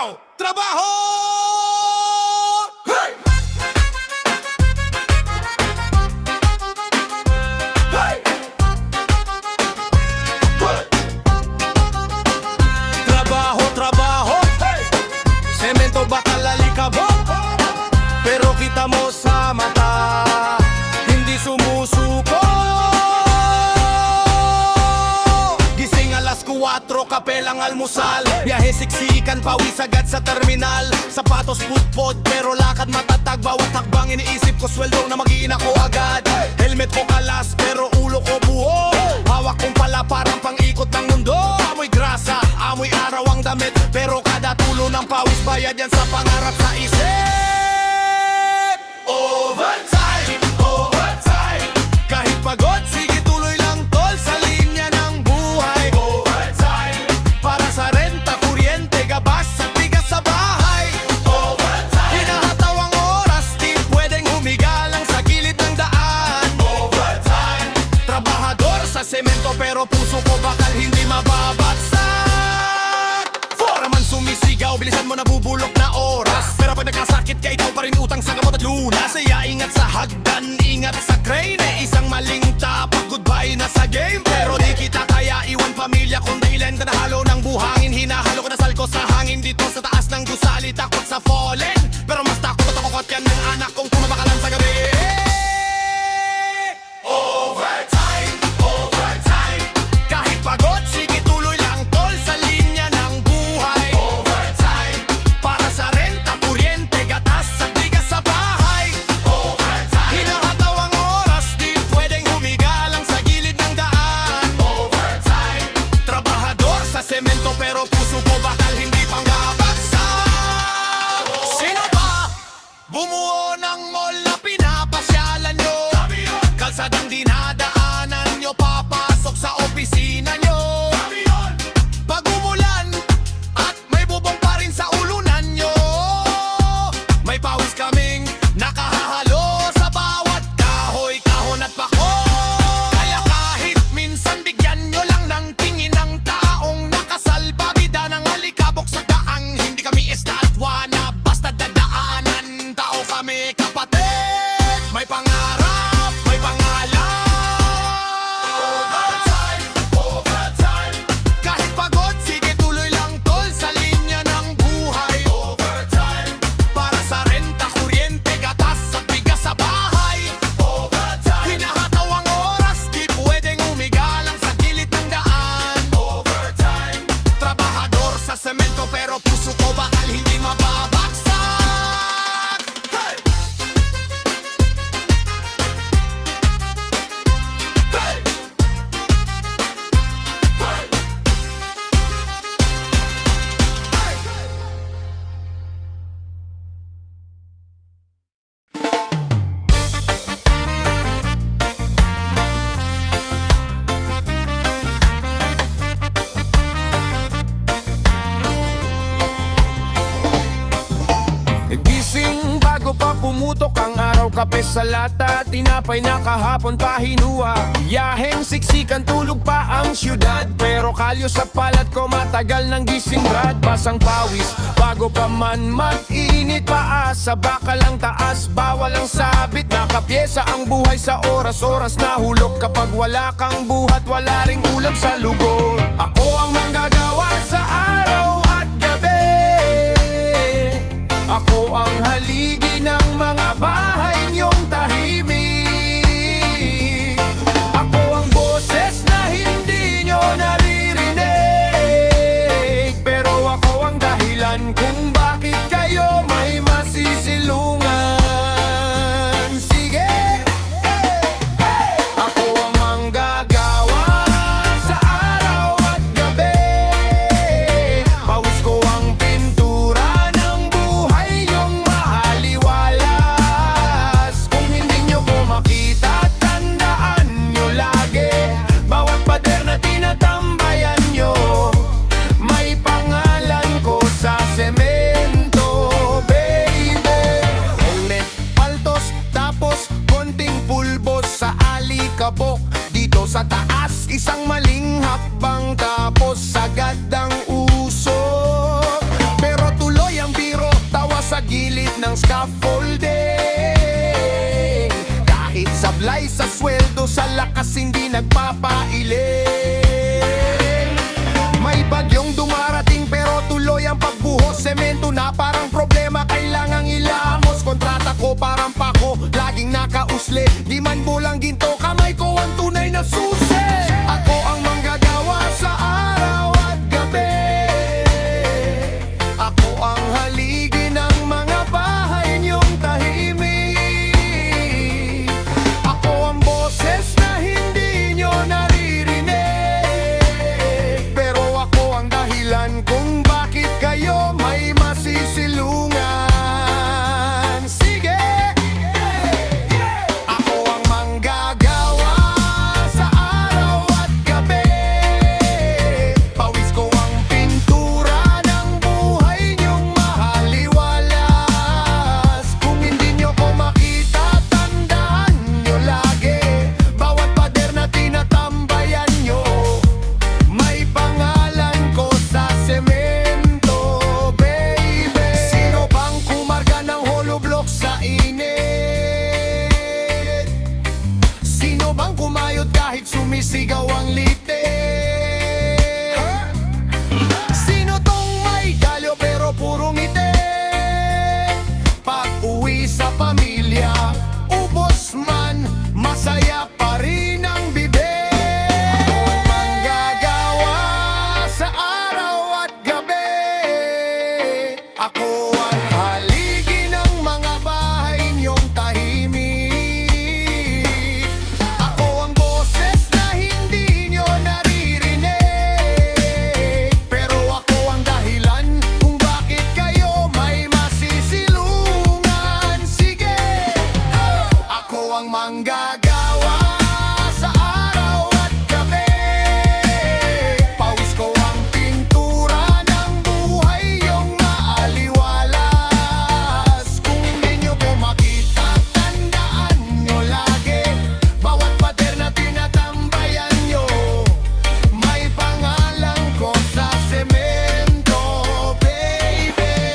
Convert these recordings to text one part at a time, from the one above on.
Now, trabaho! Hey! Hey! Trabaho, trabaho, hey! Semento bakal alikabok, pero kita mo sa mata, hindi sumusuko. Gising alas 4, kapelang almusal, biyahe siksikan, pawis agad sa terminal. Sapatos putpod, pero lakad matatag. Bawat hakbang iniisip ko, sweldo na mag-iin ako agad. Helmet ko kalas, pero ulo ko buo. Hawak kong pala parang pang-ikot ng mundo. Amoy grasa, amoy araw ang damit, pero kada tulo ng pawis bayad yan sa pangarap sa isip. Overtime, overtime, kahit pagod, sige tuloy lang tol sa linya ng buhay. Overtime, para sa renta, kuryente, gabas at bigas sa bahay. Overtime, hinahatawang oras, di pwedeng humiga lang sa gilid ng daan. Overtime, trabahador sa semento pero puso ko bakal hindi mababagsak. Foreman sumisigaw, bilisan mo nabubulok na oras, pero pag nagkasakit ka ikaw pa rin utang sa gamot at lunas. Kaya ingat sa hagdan, ingat sa crane, isang maling tapak, goodbye na sa game. Pero di kita kaya iwan pamilya kung dahilan ka nahalo ng buhangin. Hinahalo ko na salko sa hangin dito sa taas ng gusali, takot sa fallen, pero mas takot at takot yan ng anak kong kumabakalan sa gabi. Overtime, overtime, kahit pagod, sige tuloy lang tol sa linya ng buhay. Overtime, para sa renta, kuryente, gatas at bigas sa bahay. Overtime, hinahatawang oras, di pwedeng humiga lang sa gilid ng daan. Overtime, trabahador sa semento pero puso ko bakal hindi pangbabagsak. Sino ba bumuo ng mall na pinapasyalan nyo? Kalsadang dinadaanan nyo, papasok sa opisina nyo. Pag umulan at may bubong pa rin sa ulunan nyo, may pawis kaming nakahahalo sa bawat kahoy, kahon at pako. Kaya kahit minsan bigyan nyo lang ng tingin ng taong nakasalbabida ng alikabok sa daang. Hindi kami estatwana, basta dadaanan. Tao kami kapatid, may pangarap, may pangalan. Overtime, overtime, kahit pagod, sige tuloy lang tol sa linya ng buhay. Overtime, para sa renta, kuryente, gatas at bigas sa bahay. Overtime, hinahatawang oras, di pwedeng humiga lang sa gilid ng daan. Overtime, trabahador sa semento pero puso ko bakal hindi mababagsak. Hey! Hey! Gising bago pa pumutok ang araw, kape sa lata, tinapay na kahapon pa hinuha. Biyaheng siksikan, tulog pa ang syudad, pero kalyo sa palat ko matagal ng gising brad. Basang pawis bago pa man mag-init, paa sa bakal ang taas, bawal ang sabit. Nakapyesa ang buhay sa oras-oras, nahulog kapag wala kang buhat, wala ring ulam sa lugod. Ako ang manggagawa sa araw at gabi, ako ang haligi ng mga bahay niyong tahimik. Ako ang boses na hindi nyo naririnig, pero ako ang dahilan kung bakit kayo may masisilungan. Sige! Ako ang manggagawa sa araw at gabi, scaffolding. Kahit sablay sa sweldo, sa lakas hindi nagpapailing. May bagyong dumarating pero tuloy ang pagbuhos. Semento na parang problema, kailangang ilamos. Kontrata ko parang pako, laging nakausli. Di man bulang ginto, kamay ko ang tunay na susi. Ako ang manggagawa sa araw at gabi. Ako ang haligi ng mga bahay niyong tahimik. Ako ang boses na hindi niyo naririnig. Pero ako ang dahilan kung bakit kayo may masisilungan. Sige! Ako ang manggagawa sa araw at gabi. Pawis ko ang pintura ng buhay niyong mahaliwalas. Kung hindi niyo ko makita, tandaan niyo lagi. Bawat pader na tinatambayan niyo, may pangalan ko sa semento, baby. Sino bang kumarga ng hollow block sa init? Sino bang kumayod kahit sumisigaw ang litik? Sino tong may galyo pero puro ngiti? Pag uwi sa pamilya, ubos man, masaya pa rin ang bibig. Ako ang manggagawa sa araw at gabi. Ako ang haligi ng mga bahay niyong tahimik. Ako ang boses na hindi niyo naririnig. Pero ako ang dahilan kung bakit kayo may masisilungan. Sige! Ako ang manggagawa sa araw at gabi. Pawis ko ang pintura ng buhay yung maaliwalas. Kung di nyo ko makita, tandaan nyo lagi. Bawat pader na tinatambayan nyo, may pangalan ko sa semento, baby.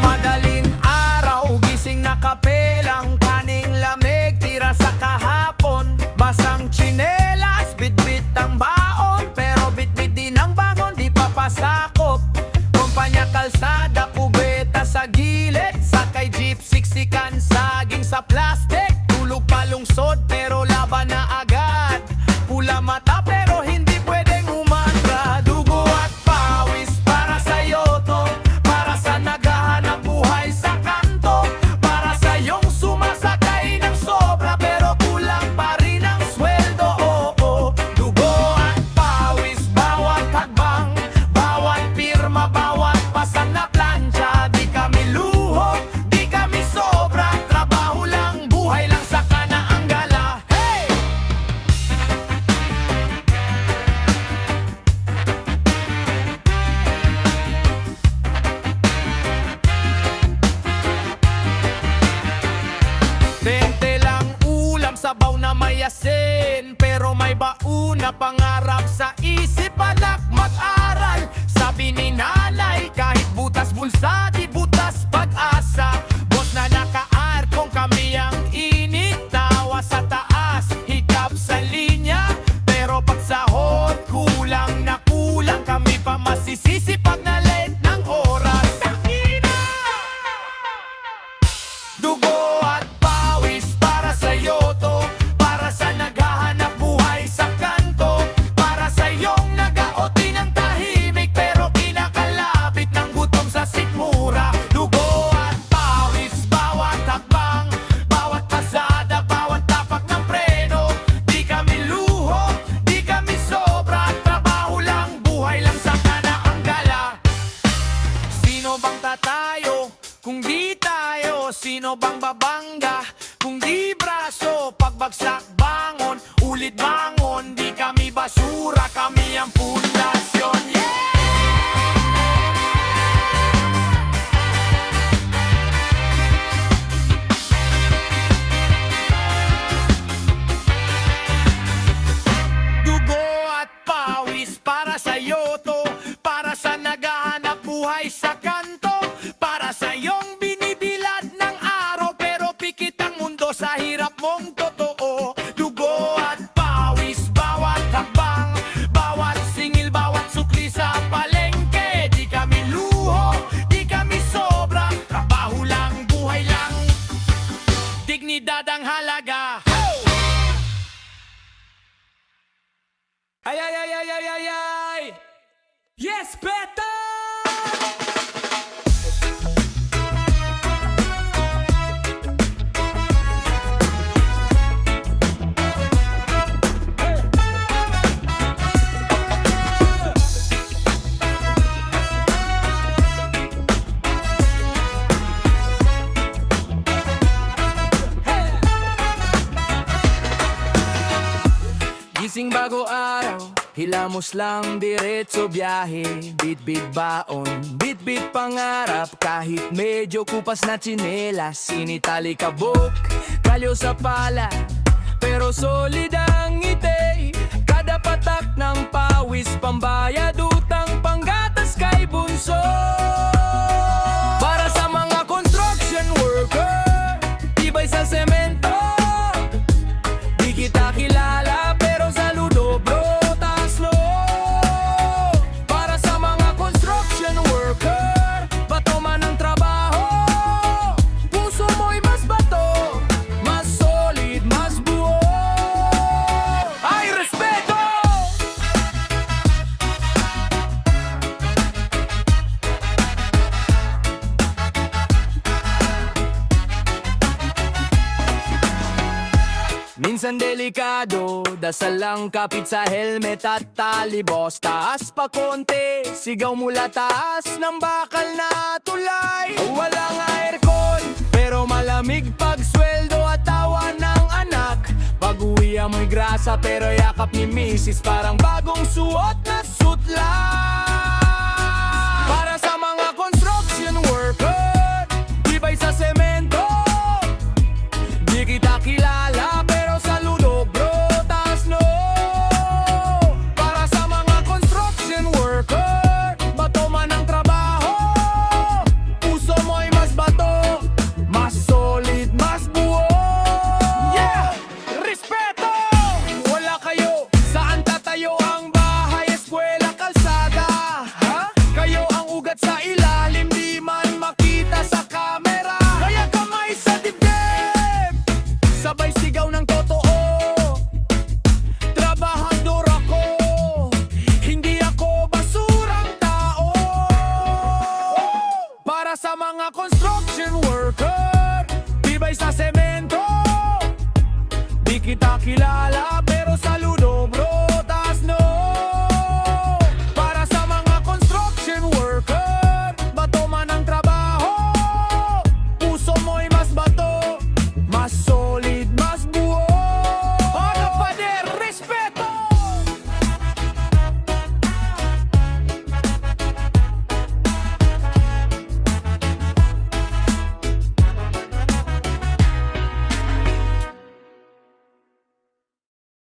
Madaling araw, gising na kapelang, kaning lamig, tira sa kahapon. Basang tsinelas, bitbit ang baon, pero bitbit din ang bangon, di papasakop. Kumpanya kalsada, kubeta sa gilid, sakay jeep, siksikan, saging sa plastic. Tulog palungsod, pero laban na agad. Pula mata, pero hindi pwedeng umaga. Dugo at pawis para sa'yo to, para sa naghahanap buhay sa kanto, para sa iyong sumasakay ng sobra pero kulang pa rin ang sweldo. Dugo at pawis, bawat hakbang, bawat pirma, bawat pasang na plancha. Di kami luho, di kami sobra, trabaho lang, buhay lang sa kanaang gala. Hey! Bente lang ulam, sabaw na may asin, pero may bauna pangarap sa isip. Anak, mag-aral, sabi ni nanay, kahit butas bulsa, di butas pag-asa. Boss na nakaar kung kami ang init, tawa sa taas, hikap sa linya. Pero pag sahod, kulang na kulang, kami pa masisisi pag na-late ng oras. Takina! Dugo at pawis para sa'yo to, para sa naghahanap buhay sa kanto, para sa iyong nagaoti ng tahimik pero kinakalapit ng gutom sa sikmura. Dugo at pawis, bawat hakbang, bawat pasada, bawat tapak ng preno. Di kami luho, di kami sobra, trabaho lang, buhay lang sa kanaang gala. Sino bang tatayo kung di tayo? Sino bang babangga kung di braso? Pagbagsak bangon, ulit bangon, di kami basura, kami ang pundasyon. Yeah! Dugo at pawis para sa yoto, para sa naghahanap buhay sa kanto, para sa iyong binibilad ng araw pero pikit ang mundo sa hirap mong totoo. Dugo at pawis, bawat hakbang, bawat singil, bawat sukli sa palengke. Di kami luho, di kami sobra, trabaho lang, buhay lang, dignidad ang halaga. Ay, ay, ay, ay, ay, ay, ay! Yes, better! Gising bago araw, hilamos lang diretso biyahe. Bit-bit baon, bit-bit pangarap. Kahit medyo kupas na tsinelas, sinitali kabok, kalyo sa pala, pero solid ang ngiti. Kada patak ng pawis, pambayad utang, panggatas kay bunso. Para sa mga construction worker, tibay sa semento. Di kita kilala pero saludo bro, taas loob. Para sa mga construction worker, bato man ang trabaho, puso mo'y mas bato, mas solid, mas buo. Ay, respeto! Minsan delikado, dasal lang kapit sa helmet at talibos. Taas pa konti, sigaw mula taas ng bakal na tulay. Walang aircon, pero malamig pag sweldo at tawa ng anak. Pag-uwi amoy grasa pero yakap ni misis, parang bagong suot na sutla.